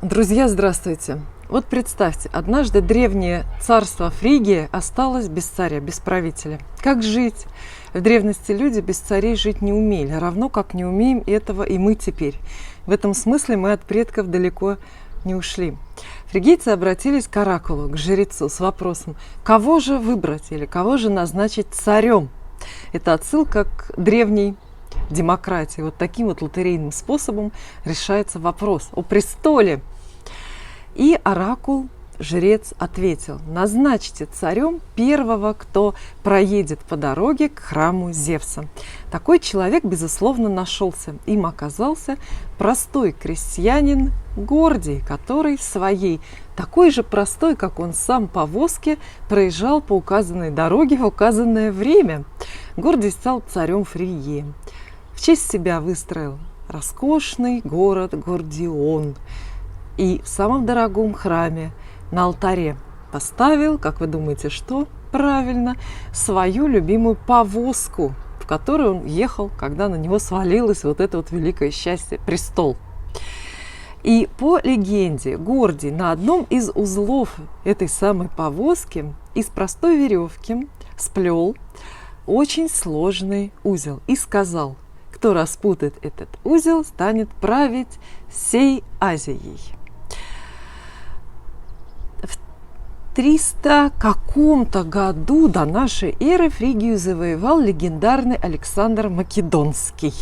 Друзья, здравствуйте! Вот представьте, однажды древнее царство Фригия осталось без царя, без правителя. Как жить? В древности люди без царей жить не умели, равно как не умеем этого и мы теперь. В этом смысле мы от предков далеко не ушли. Фригийцы обратились к оракулу, к жрецу с вопросом, кого же выбрать или кого же назначить царем? Это отсылка к древней демократии. Вот таким вот лотерейным способом решается вопрос о престоле. И оракул, жрец, ответил: назначьте царем первого, кто проедет по дороге к храму Зевса. Такой человек, безусловно, нашелся. Им оказался простой крестьянин Гордий, который в своей, такой же простой, как он сам, повозке проезжал по указанной дороге в указанное время. Гордий стал царем Фригии. В честь себя выстроил роскошный город Гордион. И в самом дорогом храме на алтаре поставил, как вы думаете, что? Правильно, свою любимую повозку, в которой он ехал, когда на него свалилось вот это вот великое счастье – престол. И по легенде Гордий на одном из узлов этой самой повозки из простой веревки сплел очень сложный узел и сказал: кто распутает этот узел, станет править всей Азией. В 300 каком-то году до нашей эры Фригию завоевал легендарный Александр Македонский.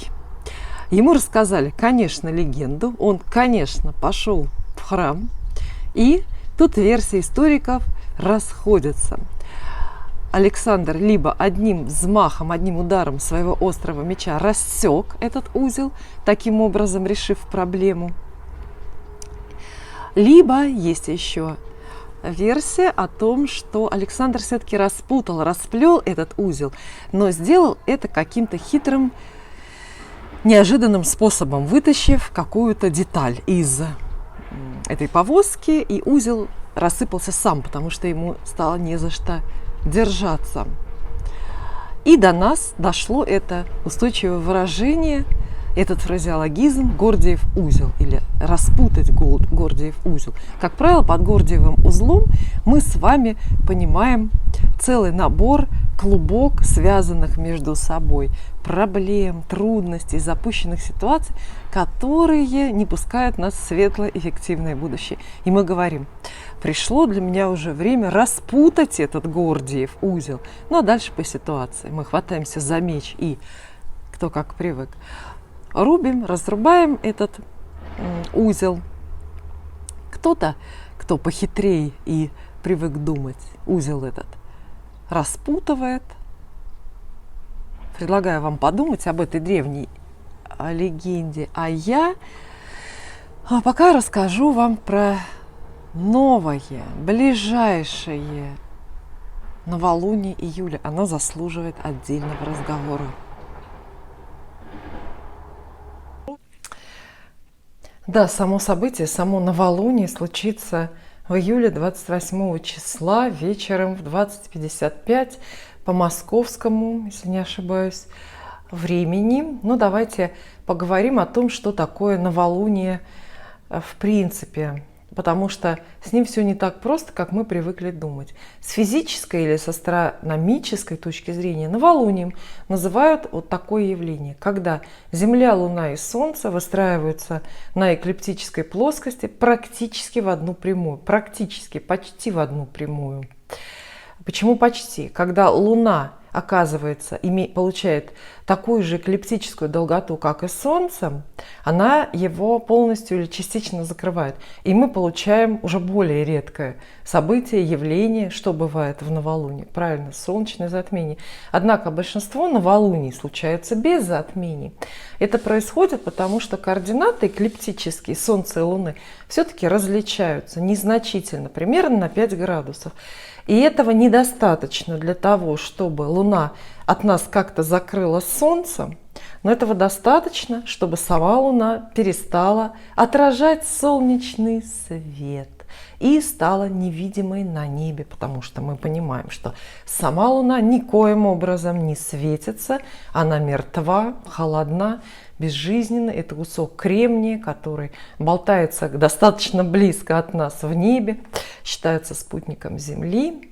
Ему рассказали, конечно, легенду, он, конечно, пошел в храм, и тут версии историков расходятся. Александр либо одним взмахом, одним ударом своего острого меча рассек этот узел, таким образом решив проблему, либо есть еще версия о том, что Александр все-таки распутал, расплел этот узел, но сделал это каким-то хитрым, неожиданным способом, вытащив какую-то деталь из этой повозки, и узел рассыпался сам, потому что ему стало не за что держаться. И до нас дошло это устойчивое выражение, этот фразеологизм «Гордиев узел» или «распутать Гордиев узел». Как правило, под Гордиевым узлом мы с вами понимаем целый набор, клубок связанных между собой проблем, трудностей, запущенных ситуаций, которые не пускают нас в светлое, эффективное будущее. И мы говорим: пришло для меня уже время распутать этот Гордиев узел. Ну а дальше по ситуации. Мы хватаемся за меч и, кто как привык, рубим, разрубаем этот узел. Кто-то, кто похитрее и привык думать, узел этот распутывает. Предлагаю вам подумать об этой древней легенде. А я пока расскажу вам про новое, ближайшее новолуние июля. Оно заслуживает отдельного разговора. Да, само событие, само новолуние случится в июле 28 числа вечером в 20:55 по московскому, если не ошибаюсь, времени. Но давайте поговорим о том, что такое новолуние в принципе, потому что с ним все не так просто, как мы привыкли думать. С физической или с астрономической точки зрения новолунием называют вот такое явление, когда Земля, Луна и Солнце выстраиваются на эклиптической плоскости практически в одну прямую, практически, почти в одну прямую. Почему почти? Когда Луна, оказывается, получает такую же эклиптическую долготу, как и Солнце, она его полностью или частично закрывает. И мы получаем уже более редкое событие, явление, что бывает в новолуние. Правильно, солнечное затмение. Однако большинство новолуний случается без затмений. Это происходит потому, что координаты эклиптические Солнца и Луны все-таки различаются незначительно, примерно на 5 градусов. И этого недостаточно для того, чтобы Луна от нас как-то закрыла Солнце, Но этого достаточно, чтобы сама Луна перестала отражать солнечный свет и стала невидимой на небе, потому что мы понимаем, что сама Луна никоим образом не светится, она мертва, холодна, безжизненна. Это кусок кремния, который болтается достаточно близко от нас в небе, считается спутником Земли.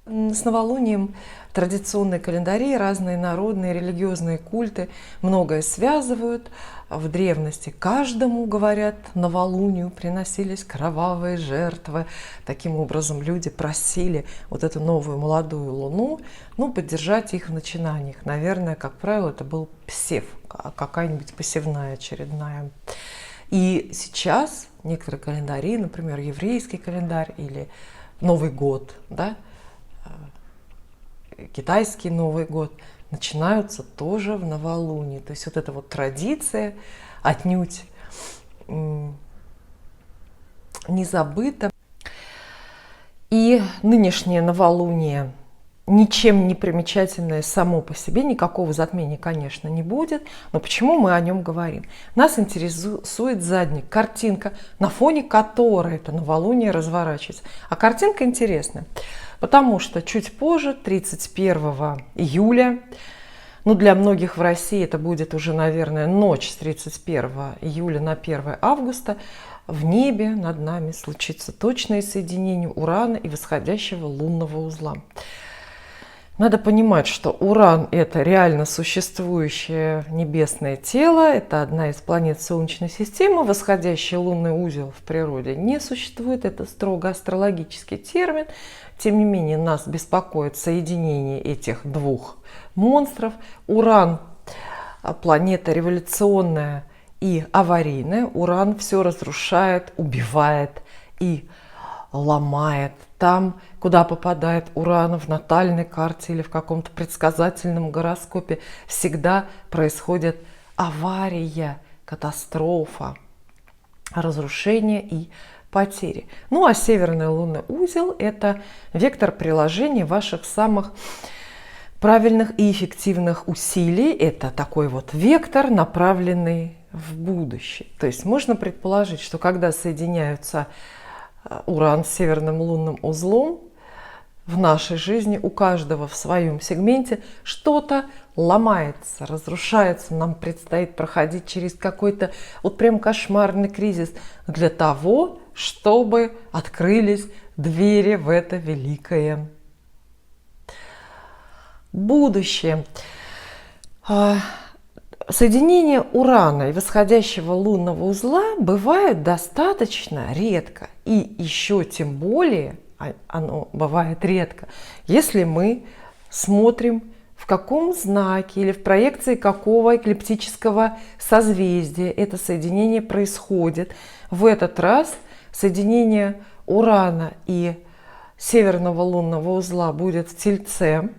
С новолунием традиционные календари, разные народные, религиозные культы многое связывают. В древности каждому, говорят, новолунию приносились кровавые жертвы. Таким образом, люди просили вот эту новую молодую луну, поддержать их в начинаниях. Наверное, как правило, это был посев, какая-нибудь посевная очередная. И сейчас некоторые календари, например, еврейский календарь или Новый год, да, китайский Новый год, начинаются тоже в новолуние. То есть вот эта вот традиция отнюдь не забыта. И нынешнее новолуние ничем не примечательное само по себе, никакого затмения, конечно, не будет. Но почему мы о нем говорим? Нас интересует задник, картинка, на фоне которой это новолуние разворачивается. А картинка интересная. Потому что чуть позже, 31 июля, для многих в России это будет уже, наверное, ночь с 31 июля на 1 августа, в небе над нами случится точное соединение Урана и восходящего лунного узла. Надо понимать, что Уран – это реально существующее небесное тело, это одна из планет Солнечной системы, восходящий лунный узел в природе не существует, это строго астрологический термин. Тем не менее, нас беспокоит соединение этих двух монстров. Уран – планета революционная и аварийная. Уран все разрушает, убивает и ломает. Там, куда попадает Уран в натальной карте или в каком-то предсказательном гороскопе, всегда происходит авария, катастрофа, разрушение и потери. А северный лунный узел – это вектор приложения ваших самых правильных и эффективных усилий. Это такой вот вектор, направленный в будущее. То есть можно предположить, что когда соединяются Уран с северным лунным узлом, в нашей жизни у каждого в своем сегменте что-то ломается, разрушается. Нам предстоит проходить через какой-то вот прям кошмарный кризис для того, чтобы открылись двери в это великое будущее. Соединение Урана и восходящего лунного узла бывает достаточно редко. И еще тем более оно бывает редко, если мы смотрим, в каком знаке или в проекции какого эклиптического созвездия это соединение происходит. В этот раз соединение Урана и северного лунного узла будет в Тельце.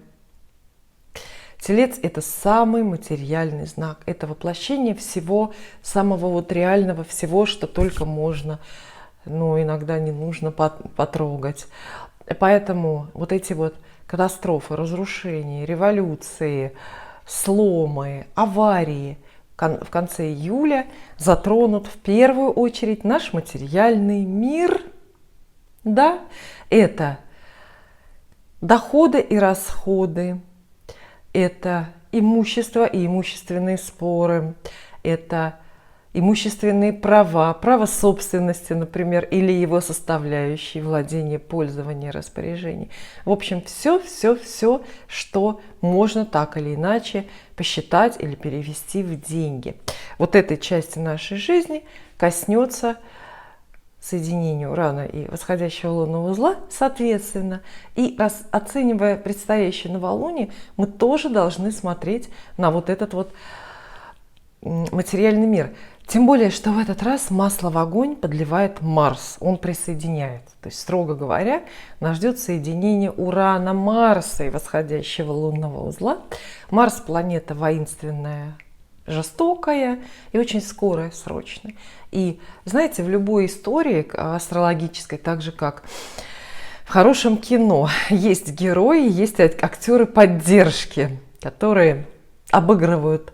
Телец – это самый материальный знак, это воплощение всего самого вот реального, всего, что только можно, иногда не нужно потрогать. Поэтому вот эти вот катастрофы, разрушения, революции, сломы, аварии в конце июля затронут в первую очередь наш материальный мир. Да, это доходы и расходы, это имущество и имущественные споры, это имущественные права, право собственности, например, или его составляющие, владение, пользование, распоряжение. В общем, все, что можно так или иначе посчитать или перевести в деньги. Вот этой части нашей жизни коснется соединения Урана и восходящего лунного узла, соответственно. И оценивая предстоящее новолуние, мы тоже должны смотреть на вот этот вот материальный мир. Тем более, что в этот раз масло в огонь подливает Марс, он присоединяется. То есть, строго говоря, нас ждет соединение Урана, Марса и восходящего лунного узла. Марс – планета воинственная, жестокая и очень скорая, срочная. И знаете, в любой истории астрологической, так же как в хорошем кино, есть герои, есть актеры поддержки, которые обыгрывают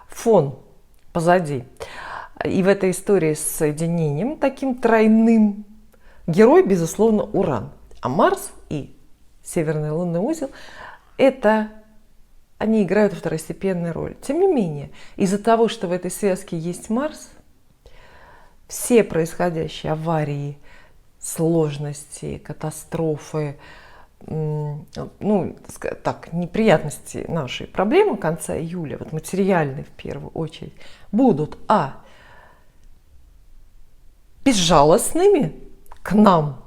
фон позади. И в этой истории с соединением таким тройным герой, безусловно, Уран. А Марс и Северный лунный узел – это они играют второстепенную роль. Тем не менее, из-за того, что в этой связке есть Марс, все происходящие аварии, сложности, катастрофы, ну, так, неприятности нашей проблемы конца июля, вот материальные в первую очередь, будут безжалостными к нам,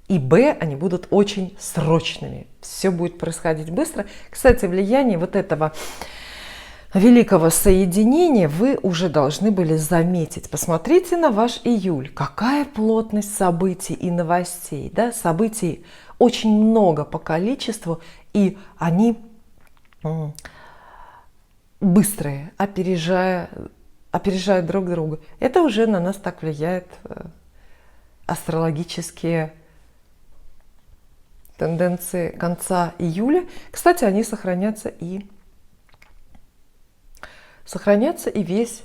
и они будут очень срочными. Все будет происходить быстро. Кстати, влияние вот этого великого соединения вы уже должны были заметить. Посмотрите на ваш июль. Какая плотность событий и новостей. Да? Событий очень много по количеству, и они быстрые, опережают друг друга. Это уже на нас так влияет астрологические тенденции конца июля. Кстати, они сохранятся и весь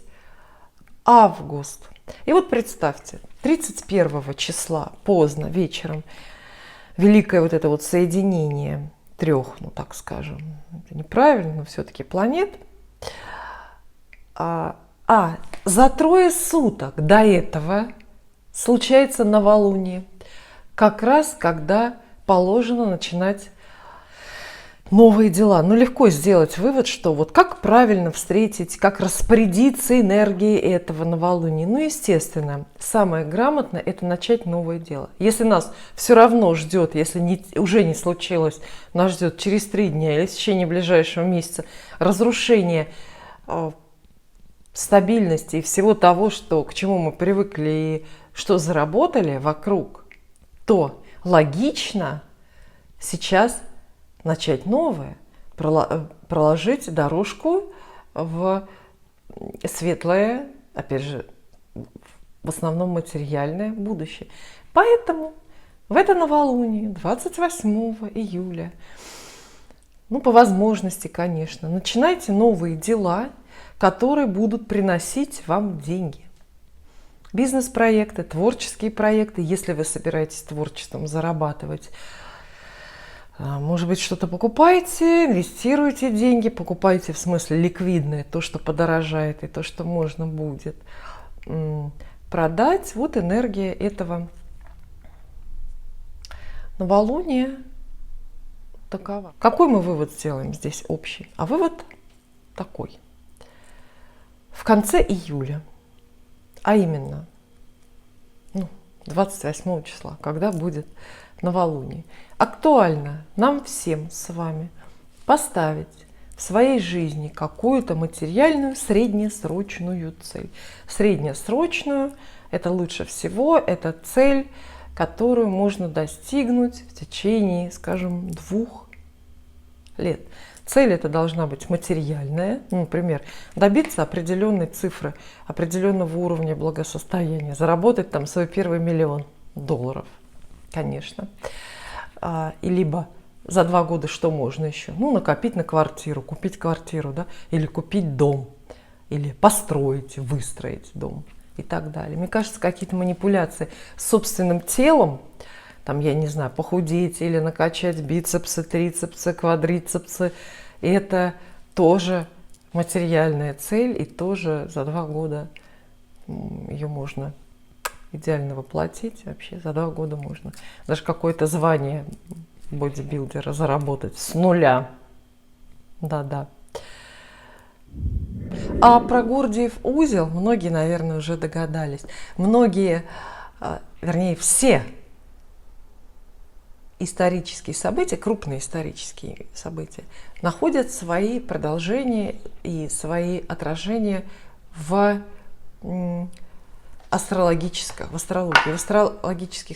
август. И вот представьте, 31 числа поздно вечером великое вот это вот соединение трех, ну так скажем, это неправильно, но все-таки планет. За 3 суток до этого случается новолуние, как раз когда положено начинать новые дела. Ну, легко сделать вывод, что вот как правильно встретить, как распорядиться энергией этого новолуния. Ну, естественно, самое грамотное – это начать новое дело. Если нас все равно ждет, если уже не случилось, нас ждет через 3 дня или в течение ближайшего месяца разрушение стабильности и всего того, к чему мы привыкли и что заработали вокруг, то логично сейчас начать новое, проложить дорожку в светлое, опять же, в основном материальное будущее. Поэтому в это новолуние 28 июля, ну, по возможности, конечно, начинайте новые дела, которые будут приносить вам деньги. Бизнес-проекты, творческие проекты, если вы собираетесь творчеством зарабатывать. Может быть, что-то покупаете, инвестируете деньги, покупаете в смысле ликвидное, то, что подорожает и то, что можно будет продать. Вот энергия этого новолуния такова. Какой мы вывод сделаем здесь общий? А вывод такой. В конце июля, а именно 28 числа, когда будет новолуние, актуально нам всем с вами поставить в своей жизни какую-то материальную среднесрочную цель. Среднесрочную – это лучше всего, это цель, которую можно достигнуть в течение, скажем, 2 лет. Цель эта должна быть материальная, например, добиться определенной цифры, определенного уровня благосостояния, заработать там свой первый $1 000 000, конечно. И либо за 2 года что можно еще? Ну, накопить на квартиру, купить квартиру, да, или купить дом, или построить, выстроить дом и так далее. Мне кажется, какие-то манипуляции с собственным телом, там, я не знаю, похудеть или накачать бицепсы, трицепсы, квадрицепсы, это тоже материальная цель, и тоже за 2 года ее можно идеально воплотить. Вообще за 2 года можно даже какое-то звание бодибилдера заработать с нуля. Да-да. А про Гордиев узел многие, наверное, уже догадались. Многие, вернее, все исторические события, крупные исторические события, находят свои продолжения и свои отражения в астрологических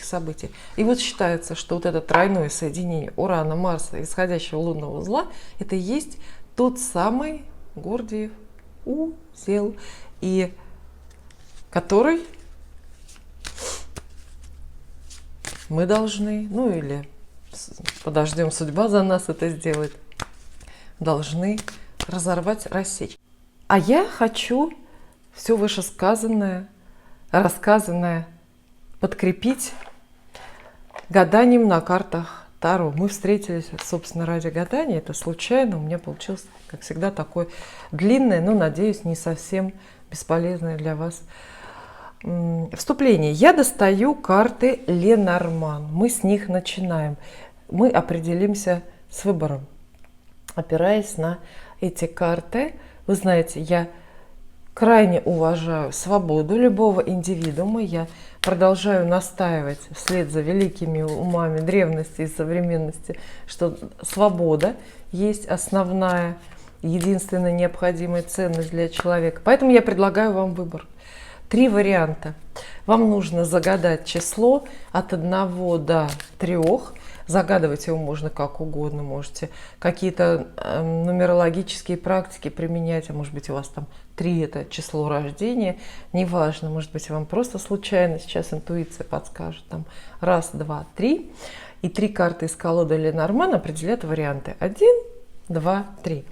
событиях. И вот считается, что вот это тройное соединение Урана, Марса и исходящего лунного узла – это и есть тот самый Гордиев узел, и который мы должны, ну или подождем, судьба за нас это сделает, должны разорвать, рассечь. А я хочу все вышесказанное, рассказанное подкрепить гаданием на картах Таро. Мы встретились, собственно, ради гадания. Это случайно. У меня получилось, как всегда, такое длинное, но, надеюсь, не совсем бесполезное для вас вступление. Я достаю карты Ленорман. Мы с них начинаем. Мы определимся с выбором, опираясь на эти карты. Вы знаете, я крайне уважаю свободу любого индивидуума. Я продолжаю настаивать вслед за великими умами древности и современности, что свобода есть основная, единственная необходимая ценность для человека. Поэтому я предлагаю вам выбор. 3 варианта. Вам нужно загадать число от 1 до 3. Загадывать его можно как угодно. Можете какие-то нумерологические практики применять, а может быть у вас там 3 это число рождения. Неважно, может быть вам просто случайно сейчас интуиция подскажет. Там 1, 2, 3. И 3 карты из колоды Ленорман определят варианты. 1, 2, 3.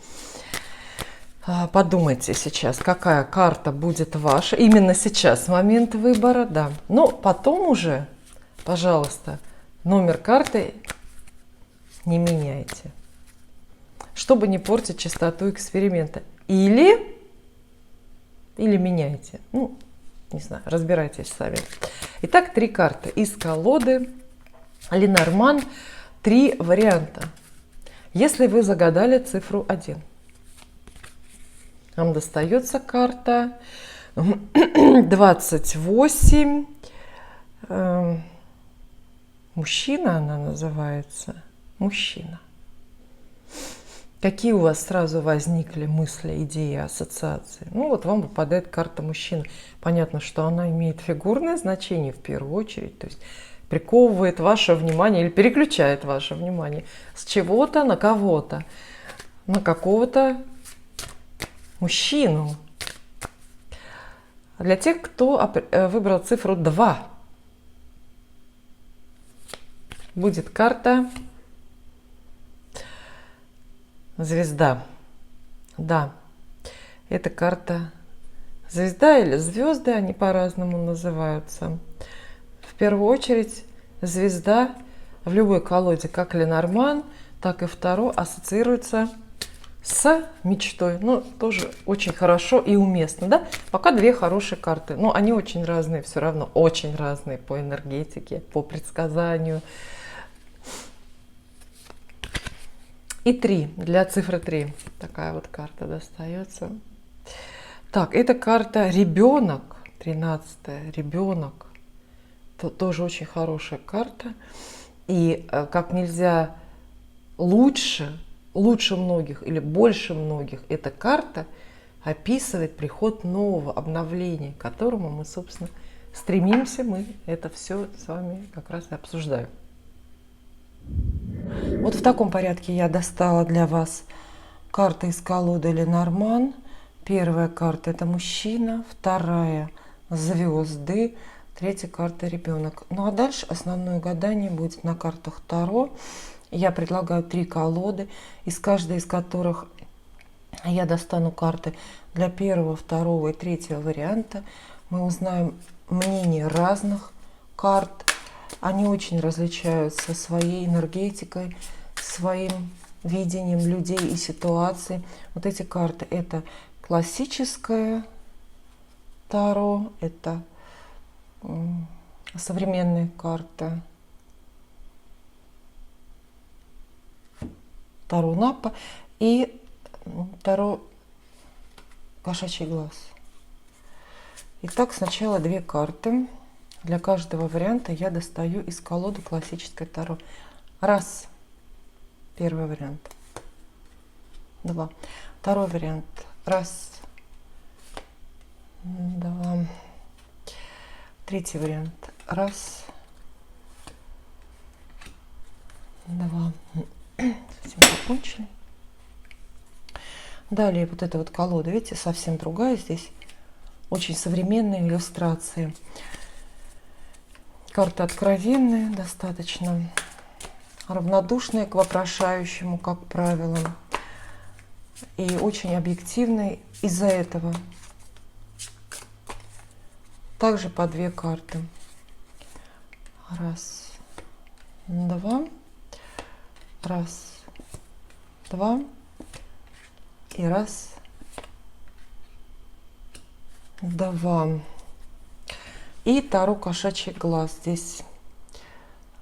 Подумайте сейчас, какая карта будет ваша. Именно сейчас, в момент выбора, да. Но потом уже, пожалуйста, номер карты не меняйте, чтобы не портить чистоту эксперимента. Или меняйте. Ну, не знаю, разбирайтесь сами. Итак, 3 карты из колоды Ленорман. 3 варианта. Если вы загадали цифру 1, вам достается карта 28. Мужчина она называется. Мужчина. Какие у вас сразу возникли мысли, идеи, ассоциации? Ну вот вам выпадает карта мужчины. Понятно, что она имеет фигурное значение в первую очередь. То есть приковывает ваше внимание или переключает ваше внимание с чего-то на кого-то. На какого-то мужчину. Для тех, кто выбрал цифру 2, будет карта звезда. Да, это карта звезда или звезды, они по-разному называются. В первую очередь звезда в любой колоде, как Ленорман, так и в Таро, ассоциируется с мечтой. Ну, тоже очень хорошо и уместно, да? Пока 2 хорошие карты. Но они очень разные, все равно очень разные по энергетике, по предсказанию. И 3. Для цифры 3. Такая вот карта достается. Так, это карта ребенок. 13-я. Ребенок. Это тоже очень хорошая карта. И как нельзя лучше многих или больше многих эта карта описывает приход нового обновления, к которому мы, собственно, стремимся. Мы это все с вами как раз и обсуждаем. Вот в таком порядке я достала для вас карты из колоды Ленорман. Первая карта – это мужчина, 2 – звезды, 3 карта – ребенок. Ну а дальше основное гадание будет на картах Таро. Я предлагаю 3 колоды, из каждой из которых я достану карты для 1, 2 и 3 варианта. Мы узнаем мнение разных карт. Они очень различаются своей энергетикой, своим видением людей и ситуаций. Вот эти карты – это классическое Таро, это современные карты Таро Напа и Таро Кошачий глаз. Итак, сначала 2 карты. Для каждого варианта я достаю из колоды классической Таро. 1. Первый вариант. 2. Второй вариант. 1, 2. 3 вариант. 1, 2. Совсем закончили. Далее вот эта вот колода, видите, совсем другая. Здесь очень современные иллюстрации. Карты откровенные, достаточно равнодушные к вопрошающему, как правило. и очень объективный из-за этого. Также по 2 карты. Раз, два, раз, два и раз, два. И Таро кошачий глаз. Здесь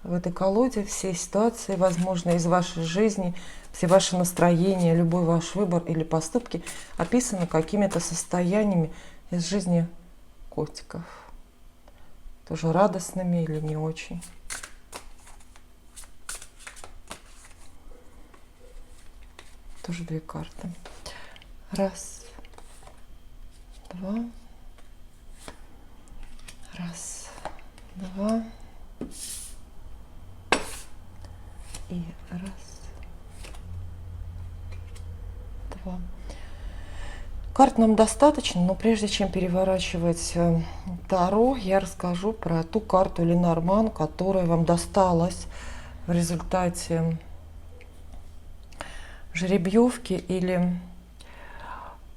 в этой колоде все ситуации, возможно, из вашей жизни, все ваши настроения, любой ваш выбор или поступки описаны какими-то состояниями из жизни котиков. Тоже радостными или не очень. Тоже 2 карты. Раз, два, раз, два и раз, два. Карт нам достаточно, но прежде чем переворачивать Таро, я расскажу про ту карту Ленорман, которая вам досталась в результате жеребьевки, или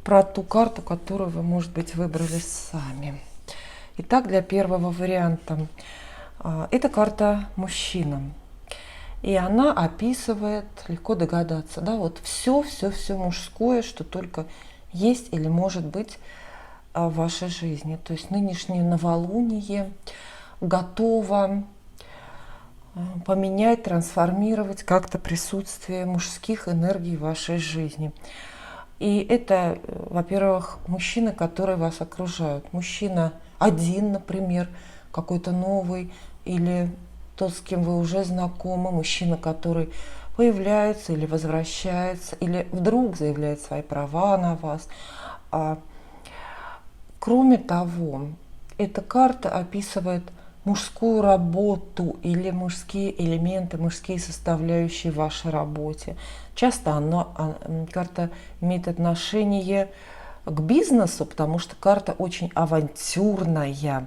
про ту карту, которую вы, может быть, выбрали сами. Итак, для первого варианта это карта мужчина. И она описывает, легко догадаться, да, вот все мужское, что только есть или может быть в вашей жизни. То есть нынешнее новолуние готово поменять, трансформировать как-то присутствие мужских энергий в вашей жизни. И это, во-первых, мужчины, которые вас окружают. Мужчина один, например, какой-то новый, или тот, с кем вы уже знакомы, мужчина, который появляется или возвращается, или вдруг заявляет свои права на вас. Кроме того, эта карта описывает мужскую работу или мужские элементы, мужские составляющие в вашей работе. Часто карта имеет отношение к бизнесу, потому что карта очень авантюрная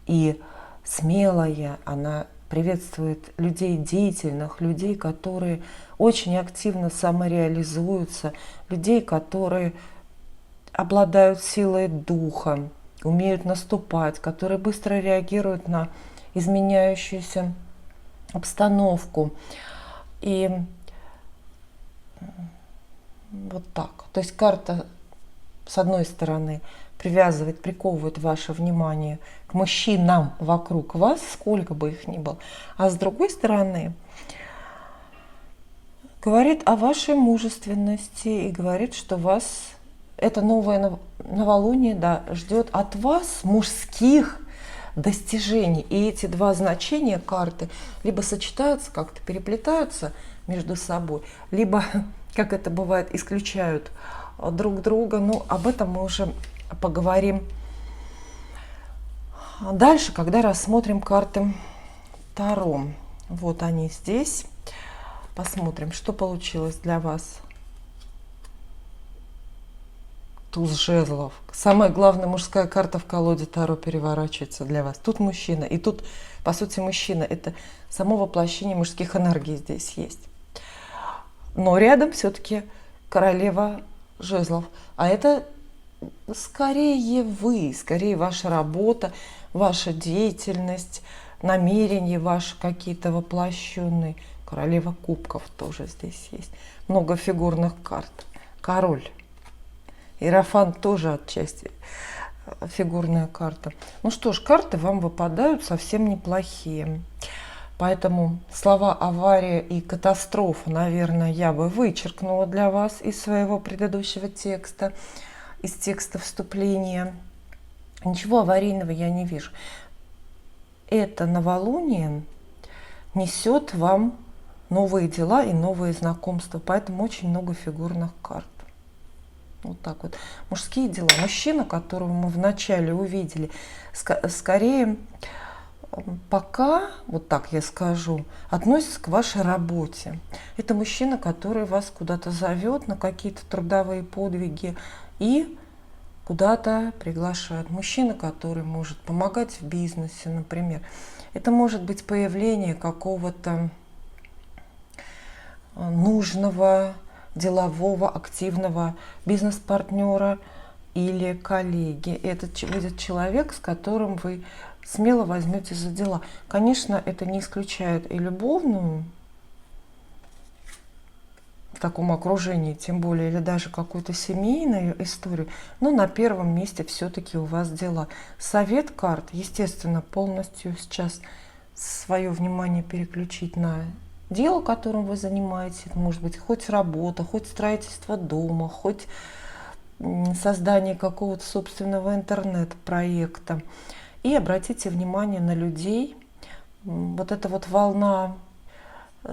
и смелая. Она приветствует людей деятельных, людей, которые очень активно самореализуются, людей, которые обладают силой духа, умеют наступать, которые быстро реагируют на изменяющуюся обстановку. И вот так. То есть карта, с одной стороны, привязывает, приковывает ваше внимание к мужчинам вокруг вас, сколько бы их ни было, а с другой стороны, говорит о вашей мужественности и говорит, что вас это новое новолуние, да, ждет от вас мужских достижений. И эти два значения карты либо сочетаются, как-то переплетаются между собой, либо, как это бывает, исключают друг друга. Ну, об этом мы уже поговорим дальше, когда рассмотрим карты Таро. Вот они здесь. Посмотрим, что получилось для вас. Туз жезлов. Самая главная мужская карта в колоде Таро переворачивается для вас. Тут мужчина. И тут, по сути, мужчина. Это само воплощение мужских энергий здесь есть. Но рядом все-таки королева жезлов. А это скорее вы, скорее ваша работа, ваша деятельность, намерения ваши какие-то воплощенные. Королева кубков тоже здесь есть. Много фигурных карт. Король. Иерофант тоже отчасти фигурная карта. Ну что ж, карты вам выпадают совсем неплохие. Поэтому слова авария и катастрофа, наверное, я бы вычеркнула для вас из своего предыдущего текста, из текста вступления. Ничего аварийного я не вижу. Это новолуние несет вам новые дела и новые знакомства, поэтому очень много фигурных карт. Вот так вот. Мужские дела. Мужчина, которого мы вначале увидели, скорее пока, вот так я скажу, относится к вашей работе. Это мужчина, который вас куда-то зовет на какие-то трудовые подвиги и куда-то приглашает. Мужчина, который может помогать в бизнесе, например. Это может быть появление какого-то нужного делового, активного бизнес-партнера или коллеги. Это будет человек, с которым вы смело возьмете за дела. Конечно, это не исключает и любовную в таком окружении, тем более, или даже какую-то семейную историю, но на первом месте все-таки у вас дела. Совет карт, естественно, полностью сейчас свое внимание переключить на дело, которым вы занимаетесь. Это может быть хоть работа, хоть строительство дома, хоть создание какого-то собственного интернет-проекта. И обратите внимание на людей. Вот эта вот волна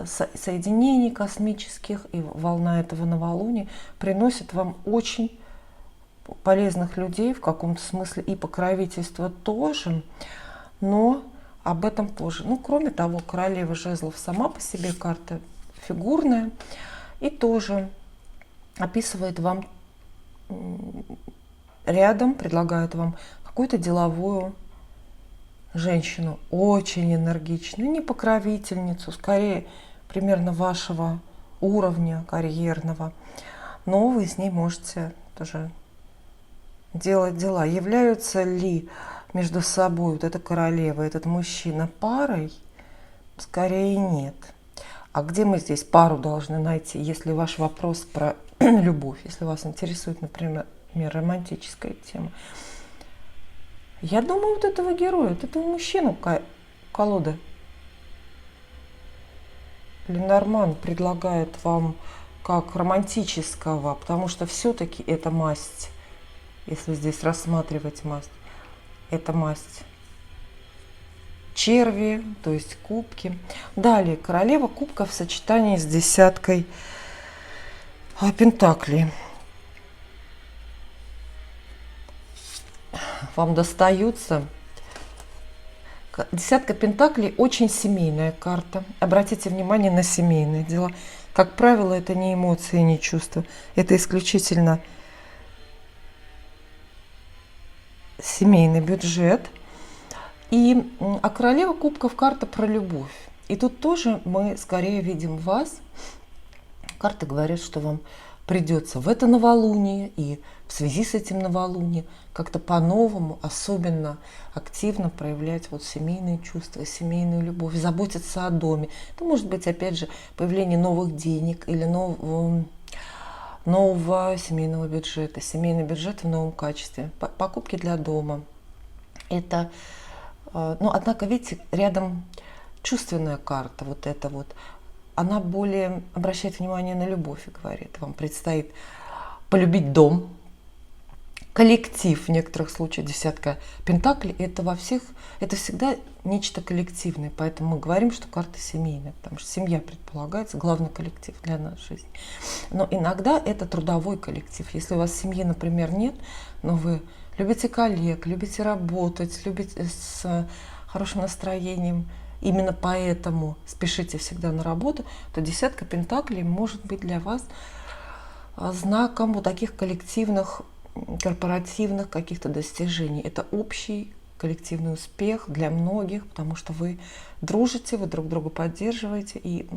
соединений космических и волна этого новолуния приносит вам очень полезных людей в каком-то смысле, и покровительство тоже, но об этом позже. Ну, кроме того, королева жезлов сама по себе карта фигурная и тоже описывает вам рядом, предлагает вам какую-то деловую женщину, очень энергичную, не покровительницу, скорее примерно вашего уровня карьерного, но вы с ней можете тоже делать дела. Являются ли между собой вот эта королева, этот мужчина парой? Скорее нет. А где мы здесь пару должны найти, если ваш вопрос про любовь, если вас интересует, например, романтическая тема? Я думаю, вот этого героя, вот этого мужчину колода Ленорман предлагает вам как романтического, потому что все-таки это масть, если здесь рассматривать масть, это масть черви, то есть кубки. Далее королева кубков в сочетании с десяткой пентаклей. Вам достаются. Десятка пентаклей очень семейная карта. Обратите внимание на семейные дела. Как правило, это не эмоции, не чувства. Это исключительно семейный бюджет. А королева кубков карта про любовь. И тут тоже мы скорее видим вас. Карты говорят, что вам придется в это новолуние и в связи с этим новолунием как-то по-новому, особенно активно проявлять вот семейные чувства, семейную любовь, заботиться о доме. Это может быть, опять же, появление новых денег или нового семейного бюджета, семейный бюджет в новом качестве, покупки для дома. Это, однако, видите, рядом чувственная карта, вот эта вот, она более обращает внимание на любовь и говорит, вам предстоит полюбить дом, коллектив, в некоторых случаях десятка пентаклей, это всегда нечто коллективное, поэтому мы говорим, что карта семейная, потому что семья предполагается, главный коллектив для нашей жизни. Но иногда это трудовой коллектив. Если у вас семьи, например, нет, но вы любите коллег, любите работать, любите с хорошим настроением, именно поэтому спешите всегда на работу, то десятка пентаклей может быть для вас знаком вот таких коллективных, корпоративных каких-то достижений. Это общий коллективный успех для многих, потому что вы дружите, вы друг друга поддерживаете. И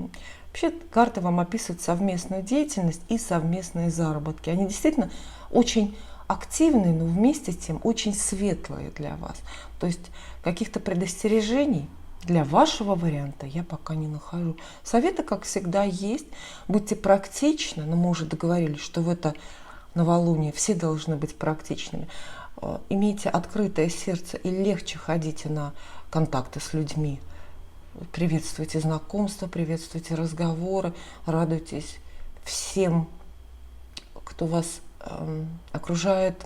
вообще карты вам описывают совместную деятельность и совместные заработки. Они действительно очень активные, но вместе с тем очень светлые для вас. То есть каких-то предостережений для вашего варианта я пока не нахожу. Советы, как всегда, есть. Будьте практичны, но мы уже договорились, что в это новолуние все должны быть практичными. Имейте открытое сердце и легче ходите на контакты с людьми. Приветствуйте знакомства, приветствуйте разговоры, радуйтесь всем, кто вас окружает.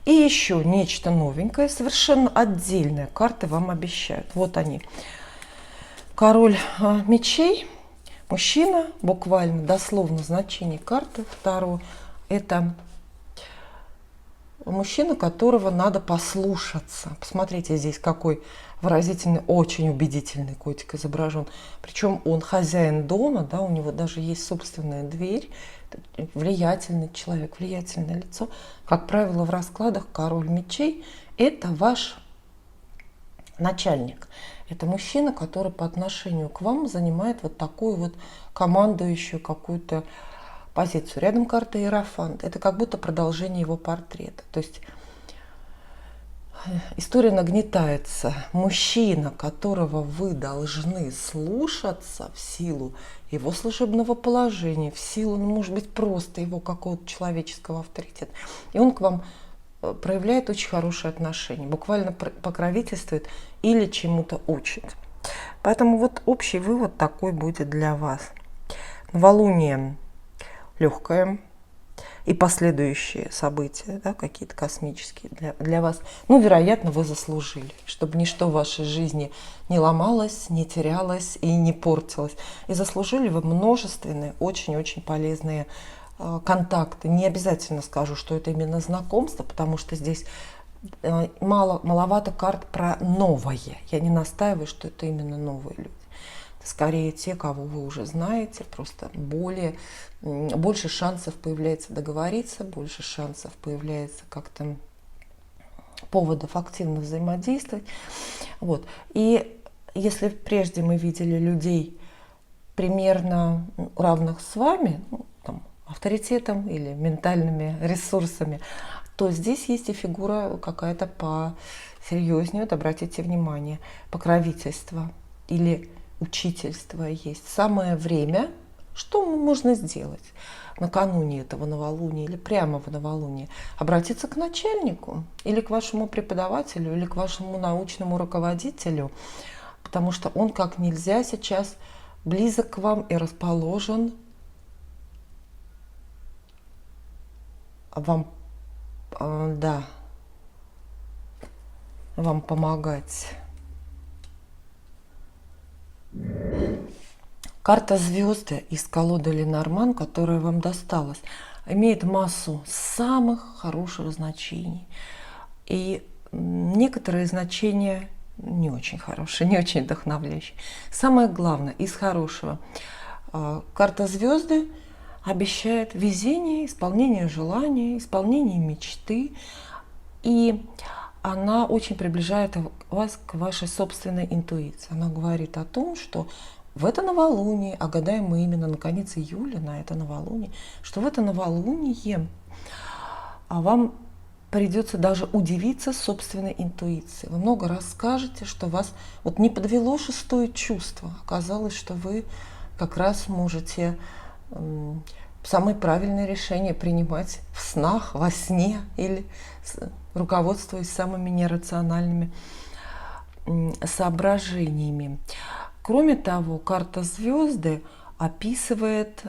И еще нечто новенькое, совершенно отдельное. Карты вам обещают. Вот они. Король мечей. Мужчина, буквально, дословно значение карты Таро, это мужчина, которого надо послушаться. Посмотрите, здесь какой выразительный, очень убедительный котик изображен. Причем он хозяин дома, да, у него даже есть собственная дверь. Влиятельный человек, влиятельное лицо. Как правило, в раскладах король мечей – это ваш Начальник – это мужчина, который по отношению к вам занимает вот такую вот командующую какую-то позицию. Рядом карта Иерофант. Это как будто продолжение его портрета. То есть история нагнетается. Мужчина, которого вы должны слушаться в силу его служебного положения, в силу, ну, может быть, просто его какого-то человеческого авторитета. И он к вам проявляет очень хорошие отношения, буквально покровительствует или чему-то учит. Поэтому вот общий вывод такой будет для вас. Новолуние легкое, и последующие события, да, какие-то космические для вас, ну, вероятно, вы заслужили, чтобы ничто в вашей жизни не ломалось, не терялось и не портилось. И заслужили вы множественные, очень-очень полезные контакты. Не обязательно скажу, что это именно знакомство, потому что здесь маловато карт про новое. Я не настаиваю, что это именно новые люди. Это скорее те, кого вы уже знаете, просто больше шансов появляется договориться, больше шансов появляется как-то поводов активно взаимодействовать. Вот. И если прежде мы видели людей примерно равных с вами, ну, там, авторитетом или ментальными ресурсами, то здесь есть и фигура какая-то посерьезнее, вот обратите внимание, покровительство или учительство есть. Самое время, что можно сделать накануне этого новолуния или прямо в новолуние? Обратиться к начальнику или к вашему преподавателю или к вашему научному руководителю, потому что он как нельзя сейчас близок к вам и расположен вам помогать. Карта звезды из колоды Ленорман, которая вам досталась, имеет массу самых хороших значений. И некоторые значения не очень хорошие, не очень вдохновляющие. Самое главное из хорошего. Карта звезды обещает везение, исполнение желания, исполнение мечты. И она очень приближает вас к вашей собственной интуиции. Она говорит о том, что в это новолуние, а гадаем мы именно на конец июля, на это новолуние, что в это новолуние вам придется даже удивиться собственной интуиции. Вы много раз скажете, что вас вот не подвело шестое чувство. Оказалось, что вы как раз можете самые правильные решения принимать в снах, во сне или руководствуясь самыми нерациональными соображениями. Кроме того, карта звезды описывает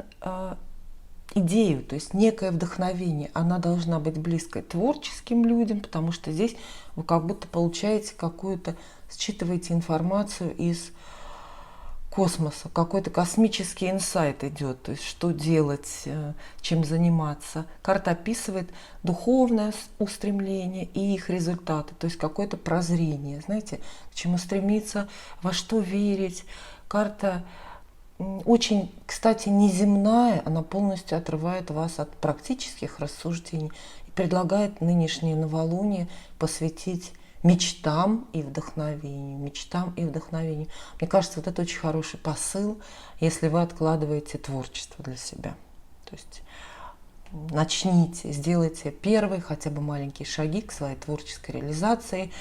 идею, то есть некое вдохновение. Она должна быть близкой творческим людям, потому что здесь вы как будто получаете какую-то, считываете информацию из космоса, какой-то космический инсайт идет, то есть что делать, чем заниматься. Карта описывает духовное устремление и их результаты, то есть какое-то прозрение, знаете, к чему стремиться, во что верить. Карта очень, кстати, неземная, она полностью отрывает вас от практических рассуждений и предлагает нынешнее новолуние посвятить мечтам и вдохновению, мечтам и вдохновению. Мне кажется, вот это очень хороший посыл, если вы откладываете творчество для себя. То есть начните, сделайте первые хотя бы маленькие шаги к своей творческой реализации,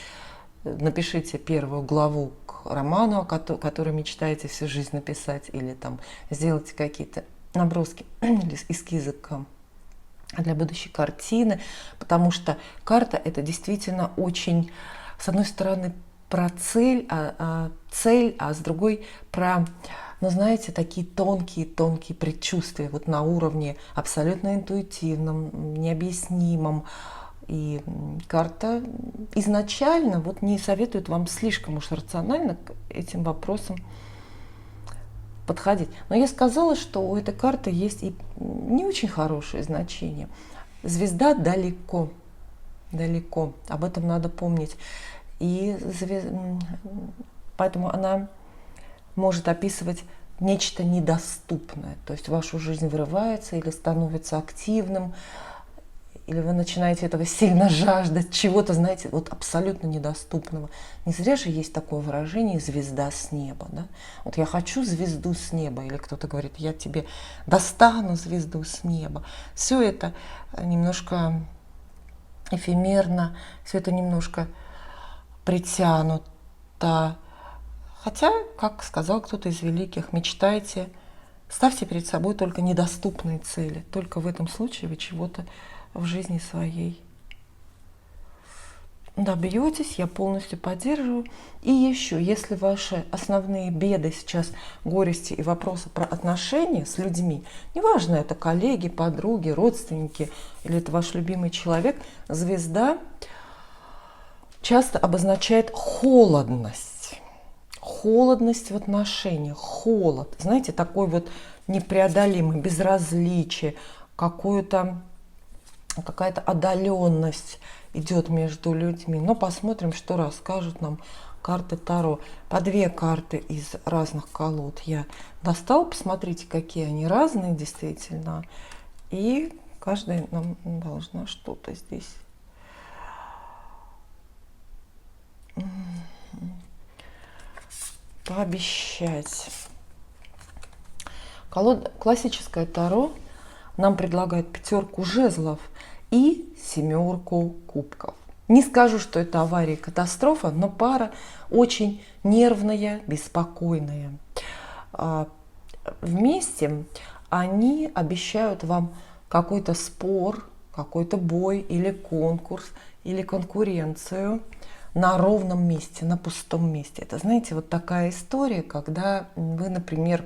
напишите первую главу к роману, который мечтаете всю жизнь написать, или там сделайте какие-то наброски или эскизы для будущей картины, потому что карта это действительно очень, с одной стороны, про цель, а с другой про, ну, знаете, такие тонкие предчувствия вот на уровне абсолютно интуитивном, необъяснимом. И карта изначально вот не советует вам слишком уж рационально к этим вопросам подходить. Но я сказала, что у этой карты есть и не очень хорошее значение. Звезда далеко, далеко. Об этом надо помнить. И поэтому она может описывать нечто недоступное. То есть в вашу жизнь врывается или становится активным. или вы начинаете этого сильно жаждать, чего-то, знаете, вот абсолютно недоступного. Не зря же есть такое выражение «звезда с неба». Да? Вот я хочу звезду с неба, или кто-то говорит, я тебе достану звезду с неба. Все это немножко эфемерно, все это немножко притянуто. Хотя, как сказал кто-то из великих, мечтайте, ставьте перед собой только недоступные цели. Только в этом случае вы чего-то в жизни своей добьетесь, я полностью поддерживаю. И еще, если ваши основные беды сейчас, горести и вопросы про отношения с людьми, неважно, это коллеги, подруги, родственники или это ваш любимый человек, звезда часто обозначает холодность. Холодность в отношениях, холод. Знаете, такой вот непреодолимый, безразличие, какая-то отдаленность идет между людьми. Но посмотрим, что расскажут нам карты Таро. По 2 карты из разных колод я достала. Посмотрите, какие они разные действительно. И каждая нам должна что-то здесь пообещать. Классическое Таро нам предлагает 5 жезлов и 7 кубков. Не скажу, что это авария и катастрофа, но пара очень нервная, беспокойная. Вместе они обещают вам какой-то спор, какой-то бой или конкурс, или конкуренцию на ровном месте, на пустом месте. Это, знаете, вот такая история, когда вы, например,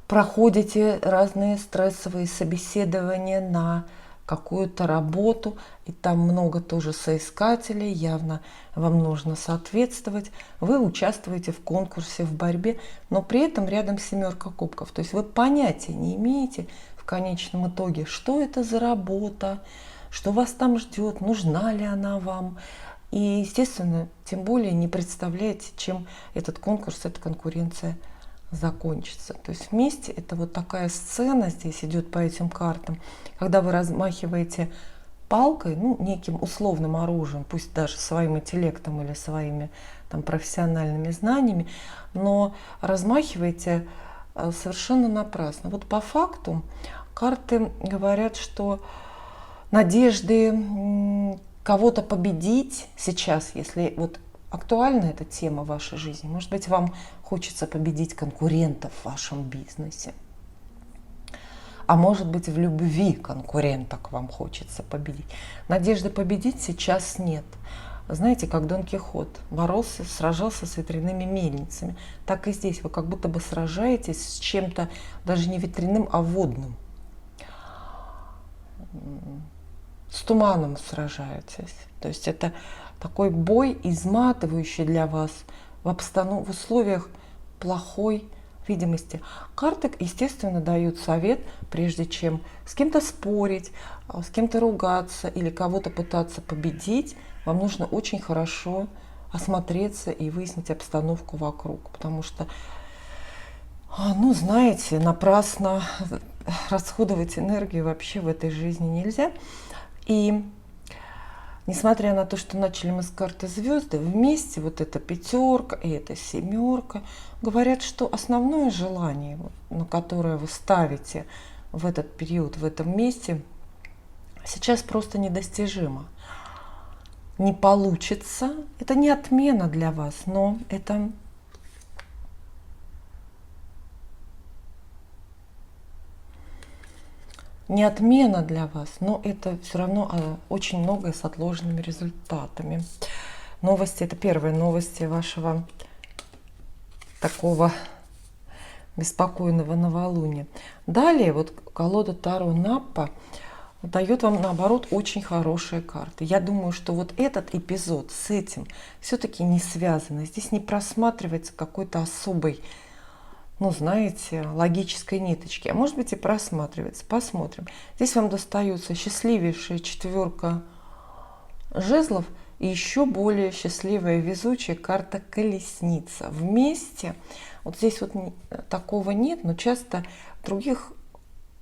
проходите разные стрессовые собеседования на какую-то работу, и там много тоже соискателей, явно вам нужно соответствовать. Вы участвуете в конкурсе, в борьбе, но при этом рядом 7 кубков. То есть вы понятия не имеете в конечном итоге, что это за работа, что вас там ждет, нужна ли она вам. И, естественно, тем более не представляете, чем этот конкурс, эта конкуренция закончится. То есть вместе это вот такая сцена здесь идет по этим картам, когда вы размахиваете палкой, ну, неким условным оружием, пусть даже своим интеллектом или своими там профессиональными знаниями, но размахиваете совершенно напрасно. Вот по факту карты говорят, что надежды кого-то победить сейчас, если вот актуальна эта тема в вашей жизни, может быть, вам хочется победить конкурентов в вашем бизнесе, а может быть, в любви конкуренток вам хочется победить. Надежды победить сейчас нет. Знаете, как Дон Кихот боролся, сражался с ветряными мельницами, так и здесь вы как будто бы сражаетесь с чем-то даже не ветряным, а водным. С туманом сражаетесь. То есть это такой бой, изматывающий для вас в условиях плохой видимости. Карты, естественно, дают совет, прежде чем с кем-то спорить, с кем-то ругаться или кого-то пытаться победить, вам нужно очень хорошо осмотреться и выяснить обстановку вокруг. Потому что, ну, знаете, напрасно расходовать энергию вообще в этой жизни нельзя. И несмотря на то, что начали мы с карты звезды, вместе вот эта 5 и эта 7 говорят, что основное желание, на которое вы ставите в этот период, в этом месте, сейчас просто недостижимо. Не получится. Это не отмена для вас, но это не отмена для вас, но это все равно очень многое с отложенными результатами. Новости, это первые новости вашего такого беспокойного новолуния. Далее вот колода Таро Наппа дает вам, наоборот, очень хорошие карты. Я думаю, что вот этот эпизод с этим все-таки не связан. Здесь не просматривается какой-то особой, ну, знаете, логической ниточки. А может быть и просматривается. Посмотрим. Здесь вам достается счастливейшая 4 жезлов и еще более счастливая, везучая карта Колесница. Вместе, вот здесь вот такого нет, но часто в других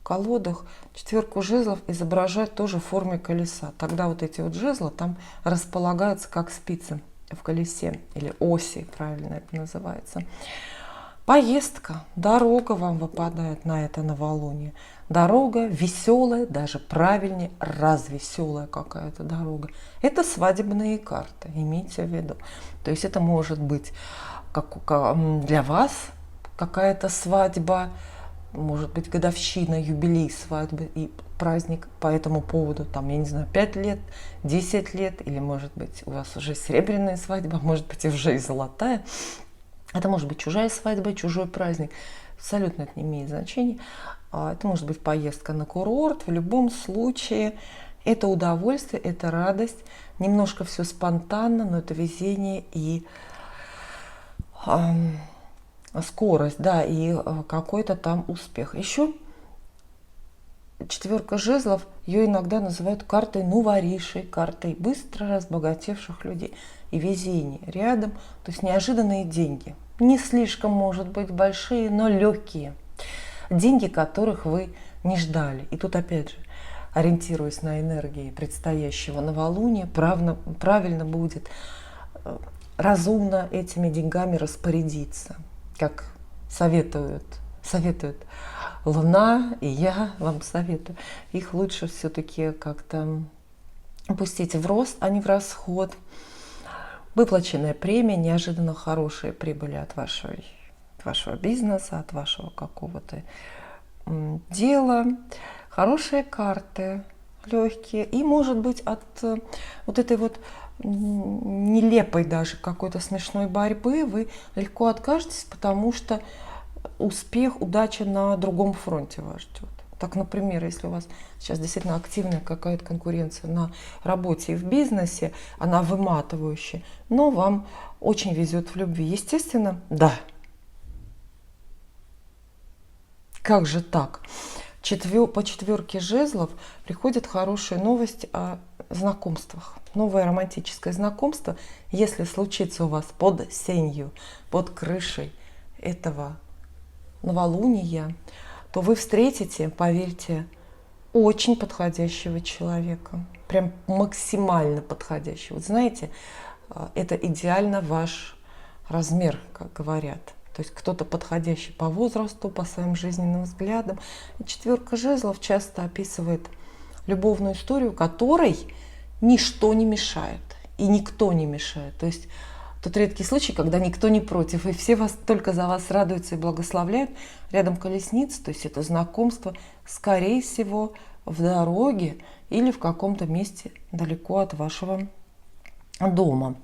колодах четверку жезлов изображают тоже в форме колеса. Тогда вот эти вот жезлы там располагаются как спицы в колесе, или оси, правильно это называется. Поездка, дорога вам выпадает на это новолуние. Дорога веселая, даже правильнее, развеселая какая-то дорога. Это свадебные карты, имейте в виду. То есть это может быть для вас какая-то свадьба, может быть годовщина, юбилей свадьбы и праздник по этому поводу, там, я не знаю, 5 лет, 10 лет, или может быть у вас уже серебряная свадьба, может быть уже и золотая. Это может быть чужая свадьба, чужой праздник. Абсолютно это не имеет значения. Это может быть поездка на курорт. В любом случае это удовольствие, это радость. Немножко все спонтанно, но это везение и скорость, да, и какой-то там успех. Еще четверка жезлов, ее иногда называют картой новоришей, картой быстро разбогатевших людей. И везение рядом, то есть неожиданные деньги. Не слишком, может быть, большие, но легкие. Деньги, которых вы не ждали. И тут опять же, ориентируясь на энергии предстоящего новолуния, правильно будет разумно этими деньгами распорядиться, как советует Луна, и я вам советую. Их лучше все-таки как-то пустить в рост, а не в расход. Выплаченная премия, неожиданно хорошие прибыли от вашего бизнеса, от вашего какого-то дела, хорошие карты, легкие. И, может быть, от вот этой вот нелепой даже какой-то смешной борьбы вы легко откажетесь, потому что успех, удача на другом фронте вас ждет. Так, например, если у вас сейчас действительно активная какая-то конкуренция на работе и в бизнесе, она выматывающая, но вам очень везет в любви. Естественно, да. Как же так? По четверке жезлов приходят хорошие новости о знакомствах. Новое романтическое знакомство, если случится у вас под сенью, под крышей этого новолуния, то вы встретите, поверьте, очень подходящего человека. Прям максимально подходящего. Вот знаете, это идеально ваш размер, как говорят. То есть кто-то подходящий по возрасту, по своим жизненным взглядам. И четверка жезлов часто описывает любовную историю, которой ничто не мешает. И никто не мешает. То есть тот редкий случай, когда никто не против, и все только за вас радуются и благословляют. Рядом колесница, то есть это знакомство, скорее всего, в дороге или в каком-то месте далеко от вашего дома.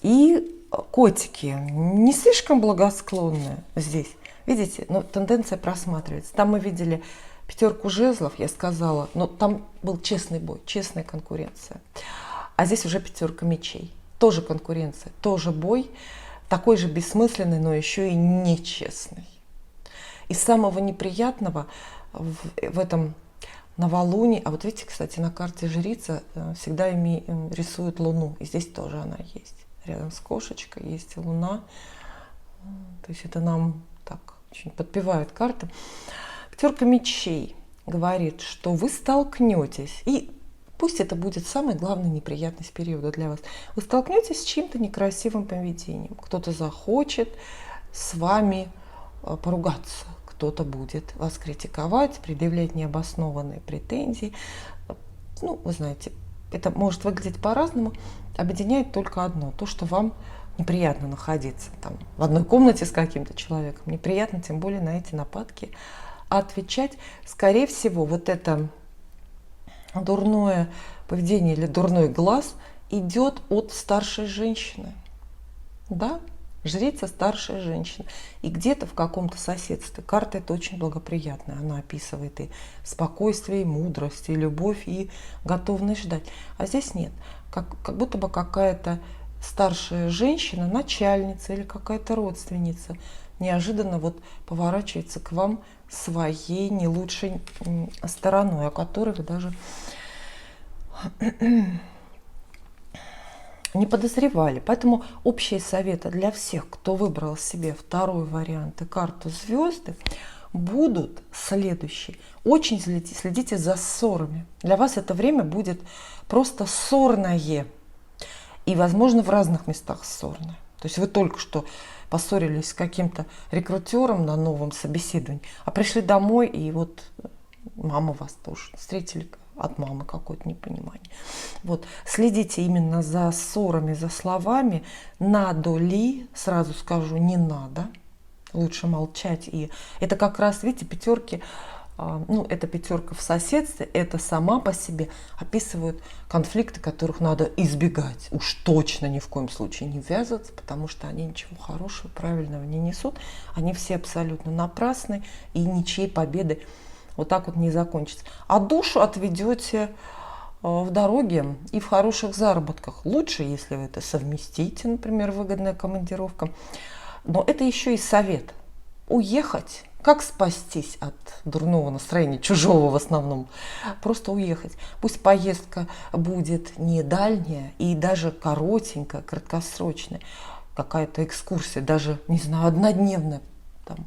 И котики не слишком благосклонные здесь. Видите, но тенденция просматривается. Там мы видели пятерку жезлов, я сказала, но там был честный бой, честная конкуренция. А здесь уже пятерка мечей. Тоже конкуренция, тоже бой, такой же бессмысленный, но еще и нечестный. Из самого неприятного в этом новолунии, а вот видите, кстати, на карте жрица всегда рисует Луну, и здесь тоже она есть. Рядом с кошечкой есть Луна, то есть это нам так очень подпевает карта. Пятерка мечей говорит, что вы столкнетесь, и пусть это будет самой главной неприятность периода для вас. Вы столкнетесь с чьим-то некрасивым поведением. Кто-то захочет с вами поругаться, кто-то будет вас критиковать, предъявлять необоснованные претензии. Ну, вы знаете, это может выглядеть по-разному. Объединяет только одно, то, что вам неприятно находиться там, в одной комнате с каким-то человеком. Неприятно, тем более на эти нападки отвечать. Скорее всего, вот это дурное поведение или дурной глаз идет от старшей женщины. Да, жрица старшая женщина. И где-то в каком-то соседстве. Карта это очень благоприятная. Она описывает и спокойствие, и мудрость, и любовь, и готовность ждать. А здесь нет. Как будто бы какая-то старшая женщина, начальница или какая-то родственница неожиданно вот поворачивается к вам своей не лучшей стороной, о которой вы даже не подозревали. Поэтому общие советы для всех, кто выбрал себе второй вариант и карту звезды, будут следующие. Очень следите за ссорами. Для вас это время будет просто ссорное. И, возможно, в разных местах ссорное. То есть вы только что поссорились с каким-то рекрутером на новом собеседовании, а пришли домой, и вот мама вас тоже встретили, от мамы какое-то непонимание. Вот. Следите именно за ссорами, за словами. Надо ли, сразу скажу, не надо. Лучше молчать. И это как раз, видите, пятерки, ну, это пятерка в соседстве, это сама по себе описывают конфликты, которых надо избегать. Уж точно ни в коем случае не ввязываться, потому что они ничего хорошего, правильного не несут. Они все абсолютно напрасны, и ничьей победы вот так вот не закончится. А душу отведете в дороге и в хороших заработках. Лучше, если вы это совместите, например, выгодная командировка. Но это еще и совет. Уехать. Как спастись от дурного настроения, чужого в основном? Просто уехать. Пусть поездка будет не дальняя и даже коротенькая, краткосрочная. Какая-то экскурсия, даже, не знаю, однодневная. Там.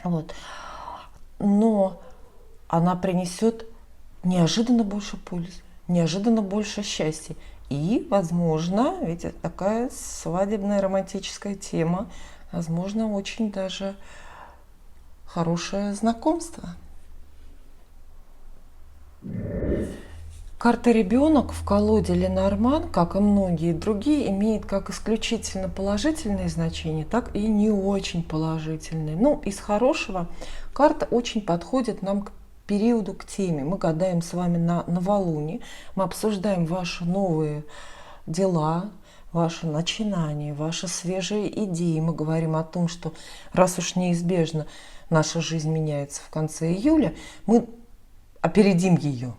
Вот. Но она принесет неожиданно больше пользы, неожиданно больше счастья. И, возможно, ведь это такая свадебная романтическая тема, возможно, очень даже хорошее знакомство. Карта «Ребенок» в колоде Ленорман, как и многие другие, имеет как исключительно положительные значения, так и не очень положительные. Ну, из хорошего карта очень подходит нам к периоду, к теме. Мы гадаем с вами на новолуние, мы обсуждаем ваши новые дела, ваши начинания, ваши свежие идеи. Мы говорим о том, что раз уж неизбежно наша жизнь меняется в конце июля, мы опередим ее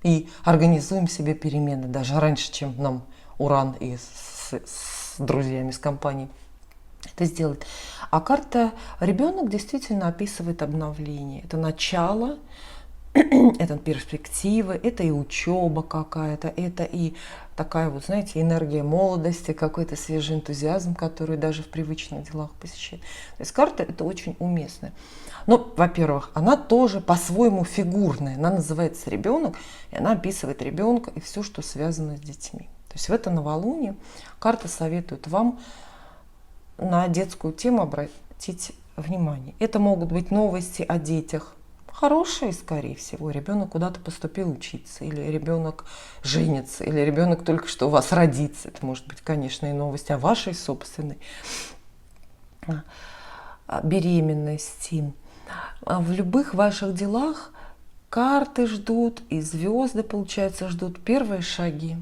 и организуем себе перемены даже раньше, чем нам Уран и с друзьями, с компанией это сделает. А карта «Ребенок» действительно описывает обновление. Это начало, это перспективы, это и учеба какая-то, это и такая вот, знаете, энергия молодости, какой-то свежий энтузиазм, который даже в привычных делах посещает. То есть карта это очень уместная. Но, во-первых, она тоже по-своему фигурная. Она называется «Ребенок», и она описывает ребенка и все, что связано с детьми. То есть в это новолуние карта советует вам на детскую тему обратить внимание. Это могут быть новости о детях, хорошие, скорее всего. Ребенок куда-то поступил учиться, или ребенок женится, или ребенок только что у вас родится. Это может быть, конечно, и новость о вашей собственной беременности. В любых ваших делах карты ждут, и звезды, получается, ждут первые шаги.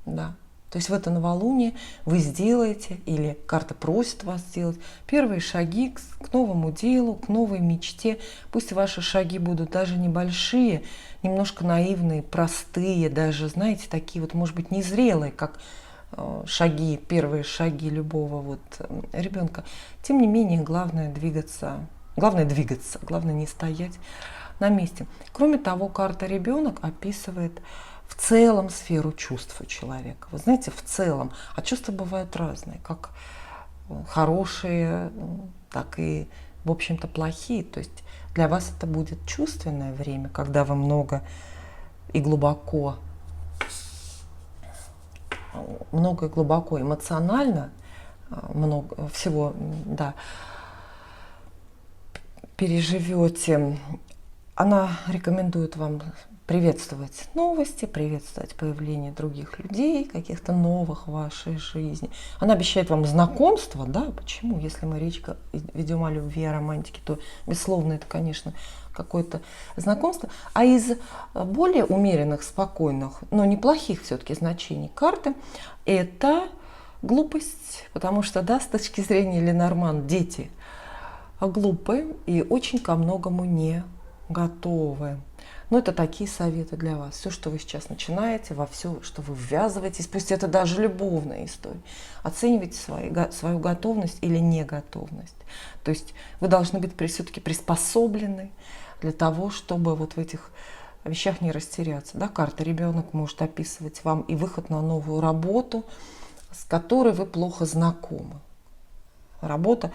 Да. То есть в это новолуние вы сделаете, или карта просит вас сделать, первые шаги к новому делу, к новой мечте. Пусть ваши шаги будут даже небольшие, немножко наивные, простые, даже, знаете, такие вот, может быть, незрелые, как шаги, первые шаги любого вот ребенка. Тем не менее, главное двигаться, главное не стоять на месте. Кроме того, карта «Ребенок» описывает в целом сферу чувств у человека. Вы знаете, в целом. А чувства бывают разные, как хорошие, так и, в общем-то, плохие. То есть для вас это будет чувственное время, когда вы много и глубоко эмоционально, много всего, да, переживете. Она рекомендует вам приветствовать новости, приветствовать появление других людей, каких-то новых в вашей жизни. Она обещает вам знакомство, да, почему? Если мы речь ведем о любви, о романтике, то, безусловно, это, конечно, какое-то знакомство. А из более умеренных, спокойных, но неплохих все-таки значений карты, это глупость, потому что, да, с точки зрения Ленорман, дети глупые и очень ко многому не готовы. Но это такие советы для вас. Все, что вы сейчас начинаете, во все, что вы ввязываетесь, пусть это даже любовная история, оценивайте свою готовность или неготовность. То есть вы должны быть все-таки приспособлены для того, чтобы вот в этих вещах не растеряться. Да, карта «Ребенок» может описывать вам и выход на новую работу, с которой вы плохо знакомы. Работа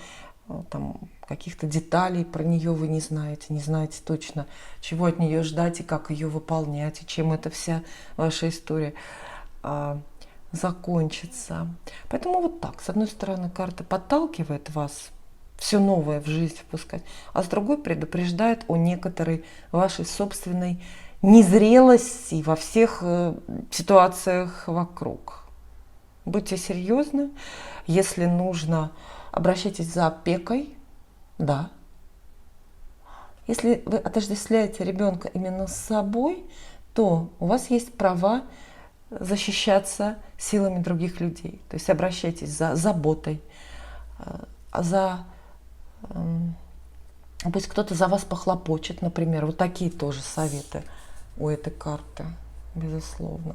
там каких-то деталей про нее вы не знаете точно, чего от нее ждать и как ее выполнять, и чем эта вся ваша история закончится. Поэтому вот так, с одной стороны, карта подталкивает вас все новое в жизнь впускать, а с другой предупреждает о некоторой вашей собственной незрелости во всех ситуациях вокруг. Будьте серьезны, если нужно, обращайтесь за опекой, да. Если вы отождествляете ребенка именно с собой, то у вас есть права защищаться силами других людей. То есть обращайтесь за заботой, пусть кто-то за вас похлопочет, например. Вот такие тоже советы у этой карты, безусловно,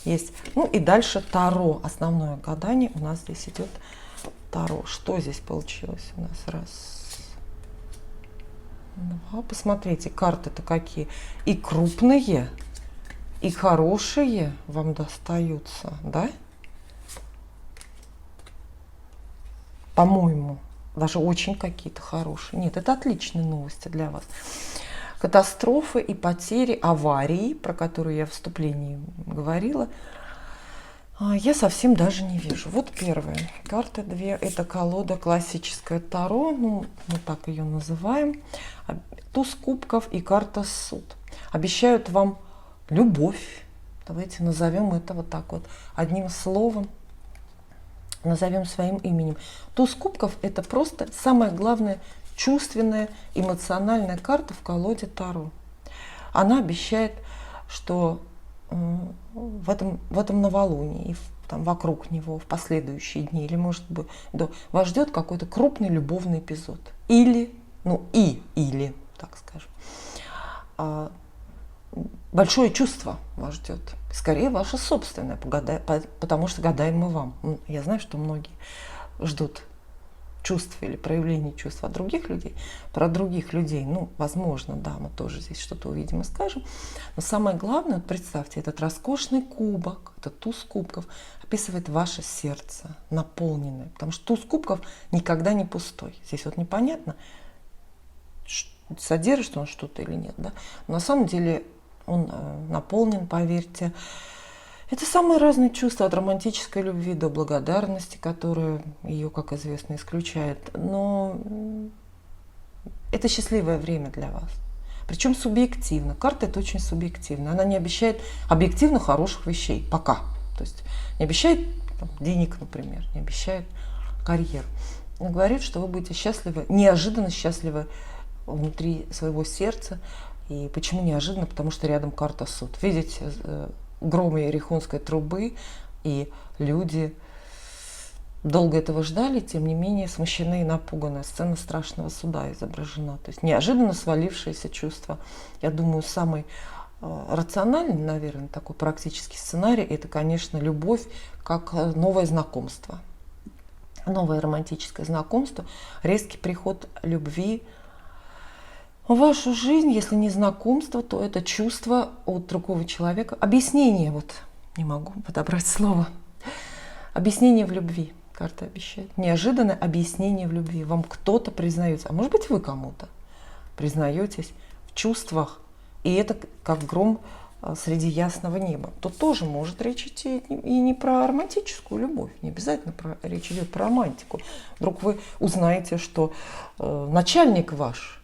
есть. Ну и дальше Таро. Основное гадание у нас здесь идет Таро. Что здесь получилось у нас? Раз, два. Посмотрите, карты-то какие. И крупные, и хорошие вам достаются, да? По-моему, даже очень какие-то хорошие. Нет, это отличные новости для вас. Катастрофы и потери, аварии, про которые я в вступлении говорила, я совсем даже не вижу. Вот первая. Карты две. Это колода классическая Таро, ну, мы так ее называем. Туз кубков и карта суд. Обещают вам любовь. Давайте назовем это вот так вот одним словом. Назовем своим именем. Туз кубков – это просто самая главная чувственная, эмоциональная карта в колоде Таро. Она обещает, что в этом новолунии и там, вокруг него в последующие дни, или может быть, вас ждет какой-то крупный любовный эпизод. Или, или, так скажем, большое чувство вас ждет. Скорее, ваше собственное, потому что гадаем мы вам. Я знаю, что многие ждут чувств или проявлений чувств от других людей. Про других людей, возможно, да, мы тоже здесь что-то увидим и скажем. Но самое главное, вот представьте, этот роскошный кубок, этот туз кубков описывает ваше сердце, наполненное. Потому что туз кубков никогда не пустой. Здесь вот непонятно, содержит он что-то или нет. Да? Но на самом деле он наполнен, поверьте. Это самые разные чувства, от романтической любви до благодарности, которая ее, как известно, исключает. Но это счастливое время для вас. Причем субъективно. Карта это очень субъективно. Она не обещает объективно хороших вещей. Пока. То есть не обещает денег, например, не обещает карьеру. Она говорит, что вы будете счастливы, неожиданно счастливы внутри своего сердца. И почему неожиданно? Потому что рядом карта суд. Видите, гром Иерихонской трубы, и люди долго этого ждали, тем не менее смущены и напуганы. Сцена страшного суда изображена. То есть неожиданно свалившееся чувство. Я думаю, самый рациональный, наверное, такой практический сценарий, это, конечно, любовь как новое знакомство. Новое романтическое знакомство, резкий приход любви в вашу жизнь, если не знакомство, то это чувство от другого человека. Объяснение, вот не могу подобрать слово. Объяснение в любви. Карта обещает. Неожиданное объяснение в любви. Вам кто-то признается, а может быть вы кому-то признаетесь в чувствах. И это как гром среди ясного неба. Тут тоже может речь идти и не про романтическую любовь. Не обязательно речь идет про романтику. Вдруг вы узнаете, что начальник ваш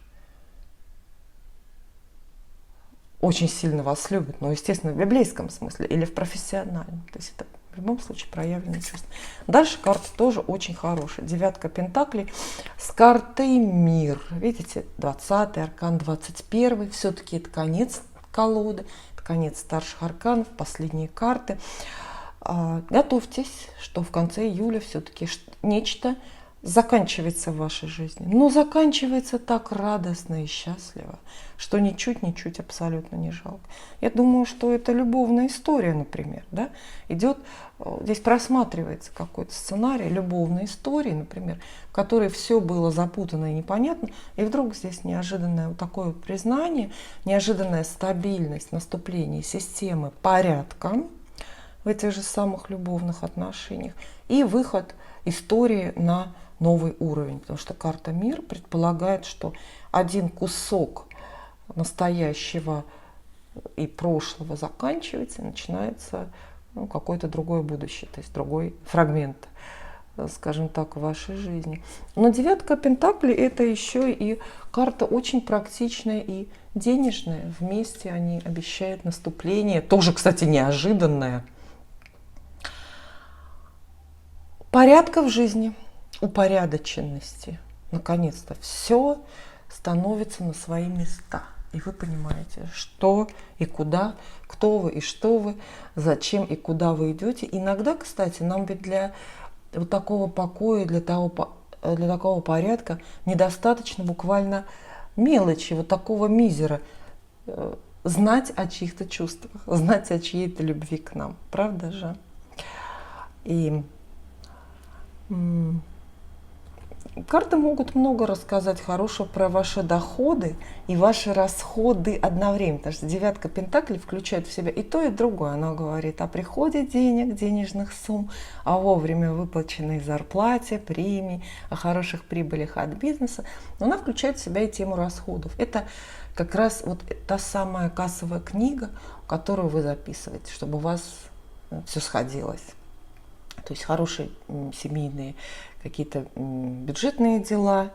очень сильно вас любит, но, естественно, в библейском смысле или в профессиональном. То есть это в любом случае проявленное чувство. Дальше карта тоже очень хорошая. Девятка пентаклей с картой мир. Видите, 20-й аркан, 21-й. Все-таки это конец колоды, это конец старших арканов, последние карты. Готовьтесь, что в конце июля все-таки нечто заканчивается в вашей жизни. Но заканчивается так радостно и счастливо, что ничуть абсолютно не жалко. Я думаю, что это любовная история, например. Да? Идет, здесь просматривается какой-то сценарий любовной истории, например, в которой все было запутано и непонятно, и вдруг здесь неожиданное вот такое вот признание, неожиданная стабильность, наступление системы порядка в этих же самых любовных отношениях и выход истории на новый уровень, потому что карта мир предполагает, что один кусок настоящего и прошлого заканчивается, и начинается какое-то другое будущее, то есть другой фрагмент, скажем так, в вашей жизни. Но девятка пентаклей — это еще и карта очень практичная и денежная. Вместе они обещают наступление, тоже, кстати, неожиданное, порядка в жизни, упорядоченности. Наконец-то все становится на свои места. И вы понимаете, что и куда, кто вы и что вы, зачем и куда вы идете. Иногда, кстати, нам ведь для вот такого покоя, для такого порядка недостаточно буквально мелочи, вот такого мизера. Знать о чьих-то чувствах, знать о чьей-то любви к нам. Правда же? И карты могут много рассказать хорошего про ваши доходы и ваши расходы одновременно. Потому что девятка пентаклей включает в себя и то, и другое. Она говорит о приходе денег, денежных сумм, о вовремя выплаченной зарплате, премии, о хороших прибылях от бизнеса. Но она включает в себя и тему расходов. Это как раз вот та самая кассовая книга, которую вы записываете, чтобы у вас все сходилось. То есть хорошие семейные какие-то бюджетные дела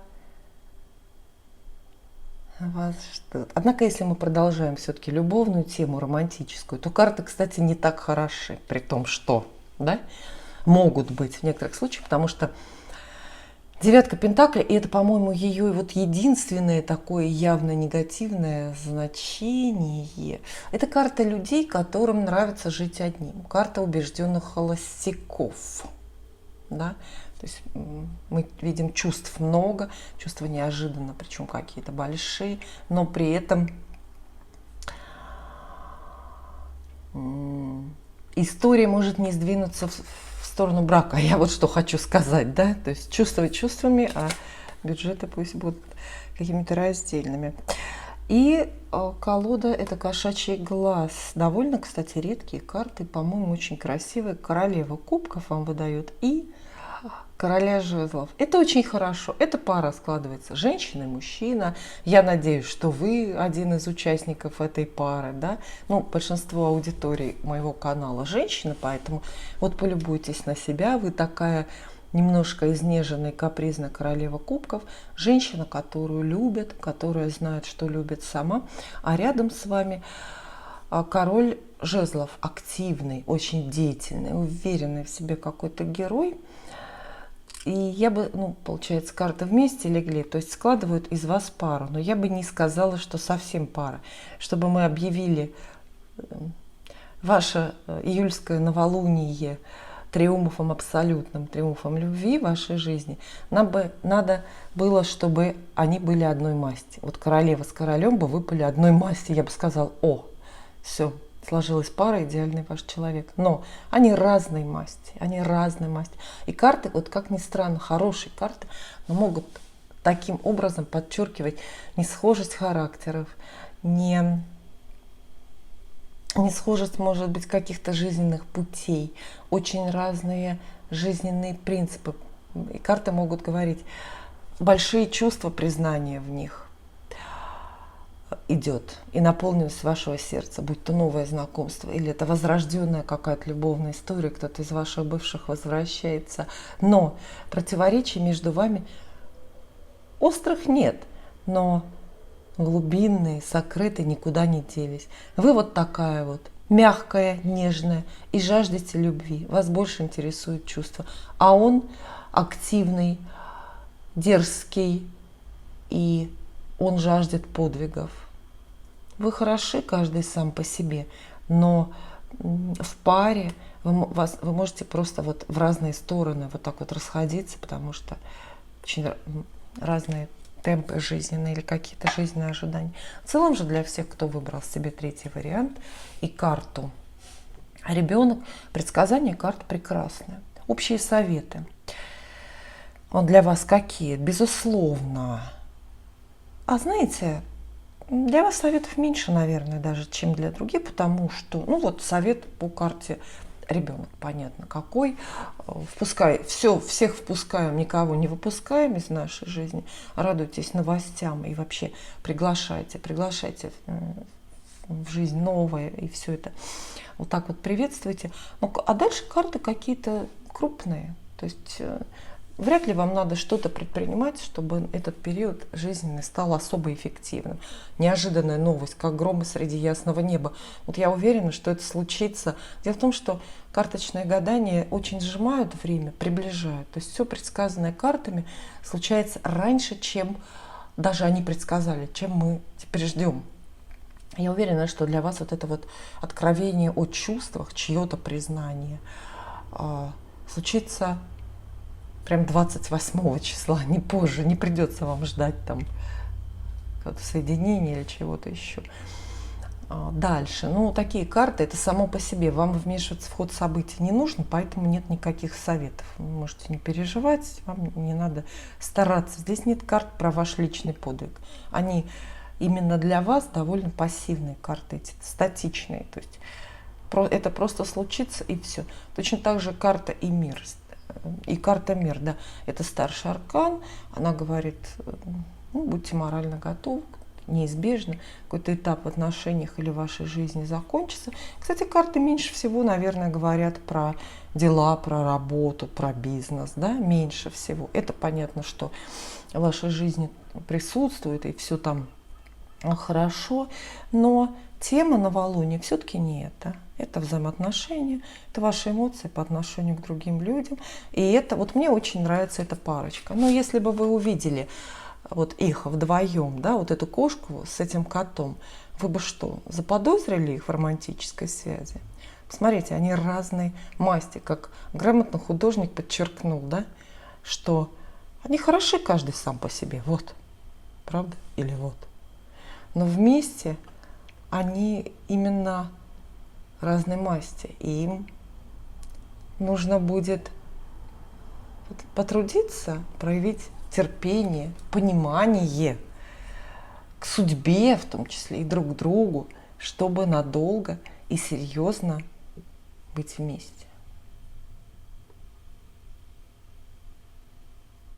вас ждут. Однако, если мы продолжаем все-таки любовную тему, романтическую, то карты, кстати, не так хороши, при том, что, да, могут быть в некоторых случаях, потому что девятка пентаклей, и это, по-моему, ее вот единственное такое явно негативное значение. Это карта людей, которым нравится жить одним. Карта убежденных холостяков. Да? То есть мы видим чувств много, чувства неожиданно, причем какие-то большие, но при этом история может не сдвинуться в сторону брака. Я вот что хочу сказать, да, то есть чувствовать чувствами, а бюджеты пусть будут какими-то раздельными. И колода — это кошачий глаз. Довольно, кстати, редкие карты, по-моему, очень красивые. Королева кубков вам выдает и короля жезлов. Это очень хорошо. Эта пара складывается женщина и мужчина. Я надеюсь, что вы один из участников этой пары. Да? Ну, большинство аудитории моего канала женщины, поэтому вот полюбуйтесь на себя. Вы такая немножко изнеженная, капризная королева кубков. Женщина, которую любят, которая знает, что любит сама. А рядом с вами король жезлов, активный, очень деятельный, уверенный в себе какой-то герой. И я бы, получается, карты вместе легли, то есть складывают из вас пару. Но я бы не сказала, что совсем пара. Чтобы мы объявили ваше июльское новолуние триумфом, абсолютным триумфом любви в вашей жизни, надо было, чтобы они были одной масти. Вот королева с королем бы выпали одной масти. Я бы сказала: о, все, сложилась пара, идеальный ваш человек. Но они разной масти, И карты, вот как ни странно, хорошие карты, но могут таким образом подчеркивать несхожесть характеров, несхожесть, может быть, каких-то жизненных путей, очень разные жизненные принципы. И карты могут говорить, большие чувства, признания в них идет, и наполненность вашего сердца, будь то новое знакомство, или это возрожденная какая-то любовная история, кто-то из ваших бывших возвращается. Но противоречий между вами острых нет, но глубинные, сокрытые, никуда не делись. Вы вот такая вот мягкая, нежная и жаждете любви. Вас больше интересует чувство. А он активный, дерзкий, и он жаждет подвигов. Вы хороши, каждый сам по себе, но в паре вы можете просто вот в разные стороны вот так вот расходиться, потому что очень разные темпы жизненные или какие-то жизненные ожидания. В целом же для всех, кто выбрал себе третий вариант и карту ребенок, предсказание карт прекрасное. Общие советы. Он для вас какие? Безусловно. А знаете, для вас советов меньше, наверное, даже, чем для других, потому что, совет по карте ребенок, понятно, какой. Всех впускаем, никого не выпускаем из нашей жизни. Радуйтесь новостям и вообще приглашайте в жизнь новое, и все это вот так вот приветствуйте. Ну, а дальше карты какие-то крупные. То есть вряд ли вам надо что-то предпринимать, чтобы этот период жизненный стал особо эффективным. Неожиданная новость, как громы среди ясного неба. Вот я уверена, что это случится. Дело в том, что карточные гадания очень сжимают время, приближают. То есть все предсказанное картами случается раньше, чем даже они предсказали, чем мы теперь ждем. Я уверена, что для вас вот это вот откровение о чувствах, чье-то признание случится прям 28 числа, не позже, не придется вам ждать там соединения или чего-то еще. Дальше, ну такие карты, это само по себе, вам вмешиваться в ход событий не нужно, поэтому нет никаких советов. Вы можете не переживать, вам не надо стараться. Здесь нет карт про ваш личный подвиг. Они именно для вас довольно пассивные карты, эти статичные. То есть это просто случится и все. Точно так же карта и мир. И карта мир, да, это старший аркан. Она говорит, ну, будьте морально готовы, неизбежно какой-то этап в отношениях или в вашей жизни закончится. Кстати, карты меньше всего, наверное, говорят про дела, про работу, про бизнес, да, меньше всего. Это понятно, что в вашей жизни присутствует и все там хорошо, но тема новолуния все-таки не это. Это взаимоотношения, это ваши эмоции по отношению к другим людям. И это, вот мне очень нравится эта парочка. Но если бы вы увидели вот их вдвоем, да, вот эту кошку с этим котом, вы бы что, заподозрили их в романтической связи? Посмотрите, они разной масти, как грамотный художник подчеркнул, да, что они хороши каждый сам по себе, вот, правда или вот. Но вместе они именно разной масти, и им нужно будет потрудиться, проявить терпение, понимание к судьбе, в том числе и друг к другу, чтобы надолго и серьезно быть вместе.